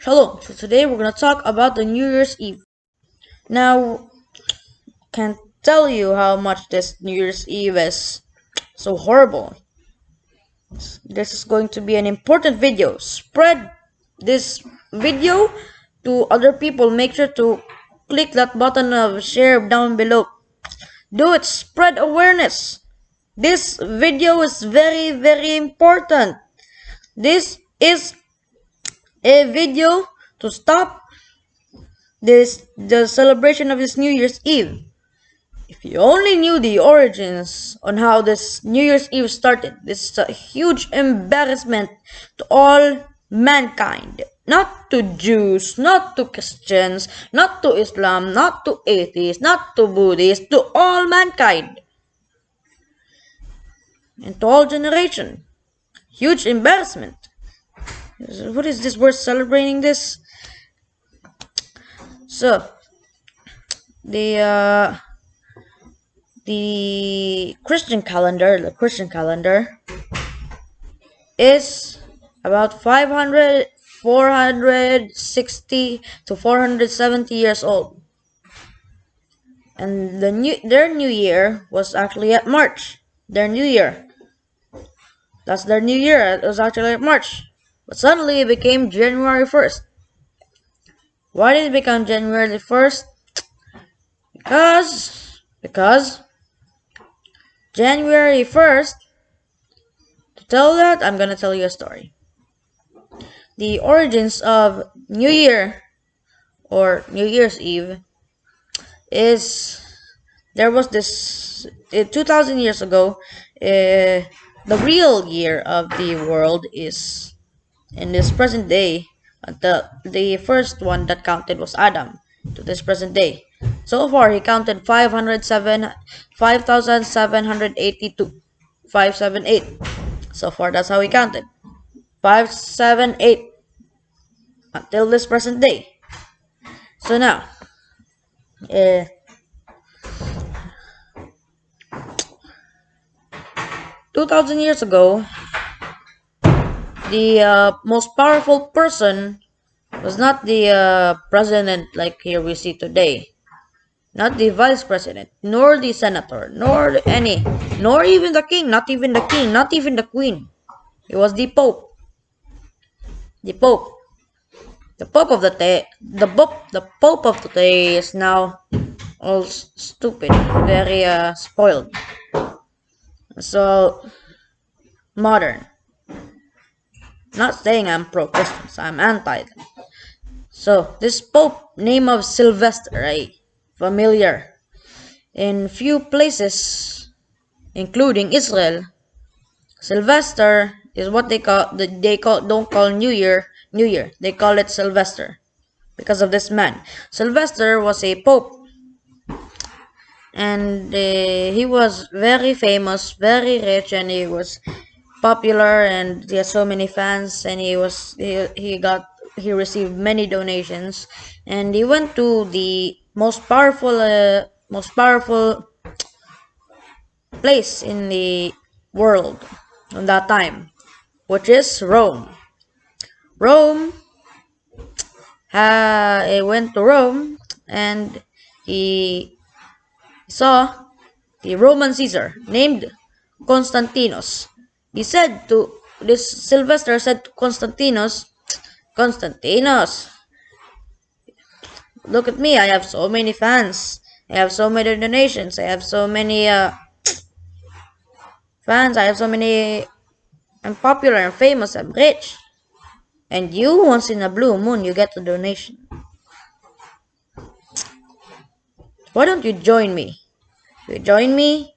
Shalom. So today we're gonna talk about the New Year's Eve. Now, can't tell you how much this New Year's Eve is so horrible. This is going to be an important video. Spread this video to other people. Make sure to click that button of share down below. Do it. Spread awareness. This video is very important. This is a video to stop the celebration of this New Year's Eve. If you only knew the origins on how this New Year's Eve started, this is a huge embarrassment to all mankind. Not to Jews, not to Christians, not to Islam, not to atheists, not to Buddhists, to all mankind. And to all generation. Huge embarrassment. What is this? We're celebrating this? So, the Christian calendar is about 500, 460 to 470 years old. And their new year was actually at March. Their new year. That's their new year. It was actually at March. But suddenly it became January 1st. Why did it become January 1st? Because January 1st, to tell that, I'm gonna tell you a story. The origins of New Year or New Year's Eve is there was this 2,000 years ago. The real year of the world is in this present day. The first one that counted was Adam to this present day. So far, he counted 5,782. 578. So far, that's how he counted. 578 until this present day. So now, 2,000 years ago, the most powerful person was not the president like here we see today, not the vice president, nor the senator, nor even the king, not even the king, not even the queen. It was the pope. The pope. The pope of the day. The pope of the day is now all stupid, very spoiled. So modern. Not saying I'm pro-Christians, I'm anti them. So this pope, name of Sylvester, right? Familiar. In few places, including Israel, Sylvester is what don't call New Year. They call it Sylvester because of this man. Sylvester was a pope, and he was very famous, very rich, and he was popular, and he has so many fans, and he received many donations, and he went to the most powerful place in the world at that time, which is Rome. He went to Rome, and he saw the Roman Caesar named Constantinos. Sylvester said to Constantinos, look at me, I have so many fans, I have so many donations, I have so many fans, I'm popular, I'm famous, I'm rich. And you, once in a blue moon, you get a donation. Why don't you join me? You join me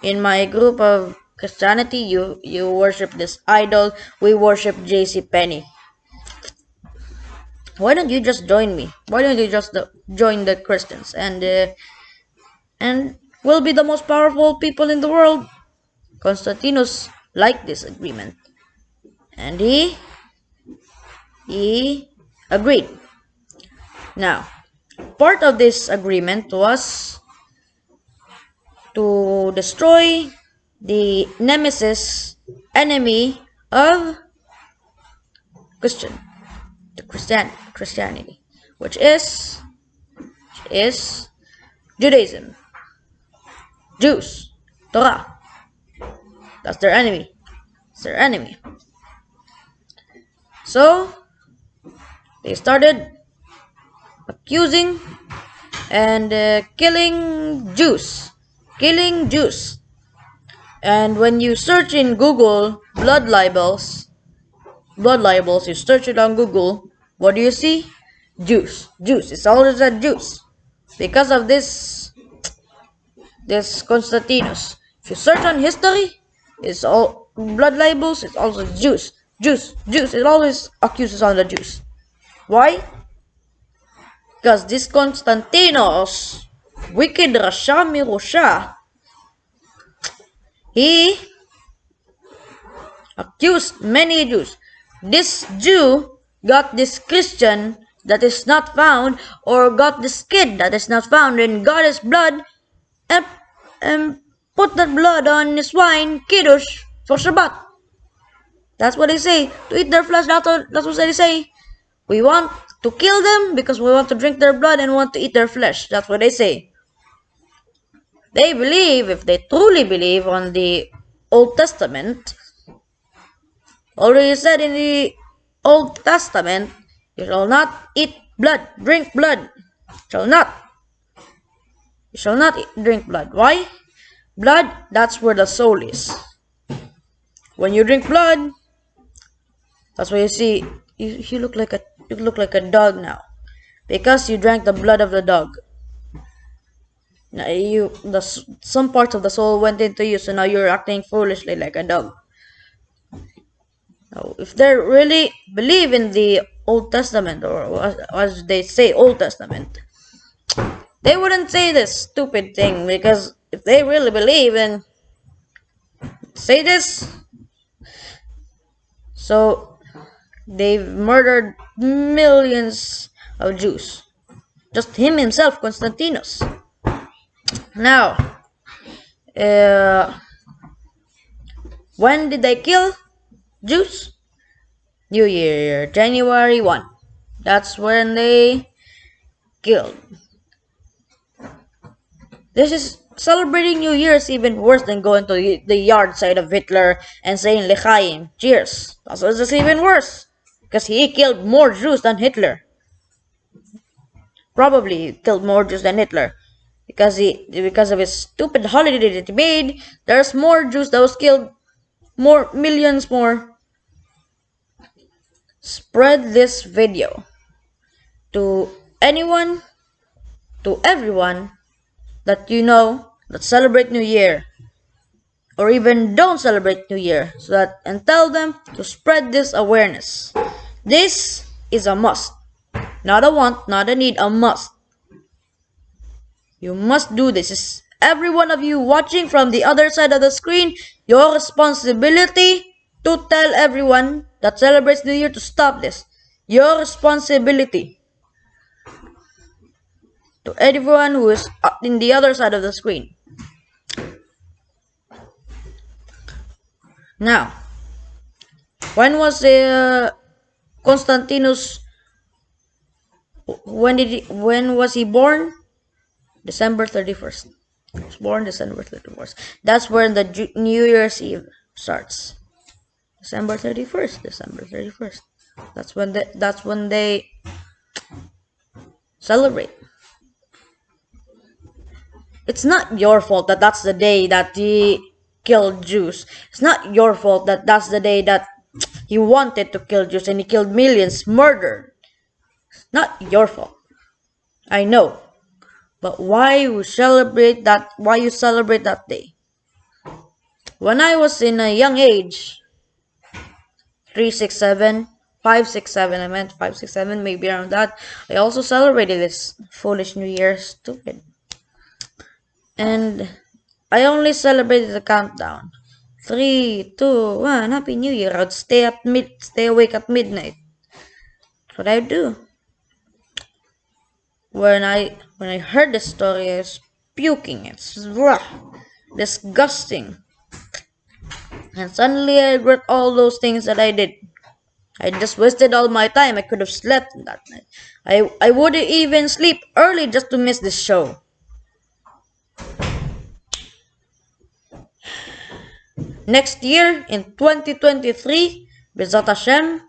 in my group of Christianity. You worship this idol. We worship J.C. Penney. Why don't you just join me? Why don't you just join the Christians and we'll be the most powerful people in the world? Constantinos liked this agreement, and he agreed. Now, part of this agreement was to destroy the enemy of Christian. to Christianity, which is Judaism, Jews, Torah. That's their enemy. It's their enemy. So they started accusing and killing Jews. And when you search in Google blood libels, you search it on Google, what do you see? Jews. It's always a Jews. Because of this Constantinus. If you search on history, it's all blood libels, it's also Jews. It always accuses on the Jews. Why? Because this Constantinos, wicked Rasha Mirosha, he accused many Jews. This Jew got this Christian that is not found, or got this kid that is not found, and got his blood and put that blood on his wine, kiddush, for Shabbat. That's what they say. To eat their flesh, that's what they say. We want to kill them because we want to drink their blood and want to eat their flesh. That's what they say. They believe, if they truly believe on the Old Testament, already said in the Old Testament, you shall not eat blood, drink blood. You shall not drink blood. Why? Blood, that's where the soul is. When you drink blood, that's why you see you look like a dog now, because you drank the blood of the dog. Now some parts of the soul went into you, so now you're acting foolishly like a dog. Now, if they really believe in the Old Testament, or as they say, Old Testament, they wouldn't say this stupid thing, because if they really believe and say this, so they've murdered millions of Jews. Just him himself, Constantinus. Now, when did they kill Jews? New Year, January 1. That's when they killed. This is celebrating New Year's even worse than going to the yard side of Hitler and saying L'chaim, cheers. That's even worse, because he killed more Jews than Hitler. Probably killed more Jews than Hitler, because of his stupid holiday that he made. There's more Jews that was killed, millions more. Spread this video to anyone, to everyone that you know that celebrate New Year, or even don't celebrate New Year, and tell them to spread this awareness. This is a must, not a want, not a need, a must. You must do this. It's every one of you watching from the other side of the screen, your responsibility to tell everyone that celebrates New Year to stop this. Your responsibility. To everyone who is in the other side of the screen. Now, when was Constantinus? When was he born? December 31st. He was born December 31st. That's when the New Year's Eve starts. December 31st. That's when they celebrate. It's not your fault that that's the day that he killed Jews. It's not your fault that that's the day that he wanted to kill Jews and he killed millions, murdered. It's not your fault. I know. But why you celebrate that day? When I was in a young age, 5, 6, 7, maybe around that, I also celebrated this foolish New Year, stupid. And I only celebrated the countdown. 3, 2, 1, Happy New Year. I'd stay awake at midnight. That's what I do. When I heard this story, I was puking. It's disgusting. And suddenly I regret all those things that I did. I just wasted all my time. I could have slept that night. I would even sleep early just to miss this show. Next year, in 2023, Bezat Hashem,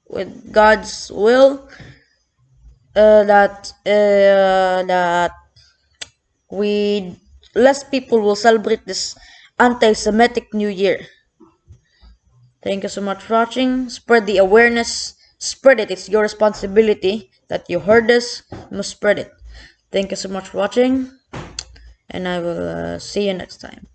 with God's will, that we less people will celebrate this anti-Semitic New Year. Thank you so much for watching. Spread the awareness. Spread it. It's your responsibility that you heard this. You must spread it. Thank you so much for watching, and I will see you next time.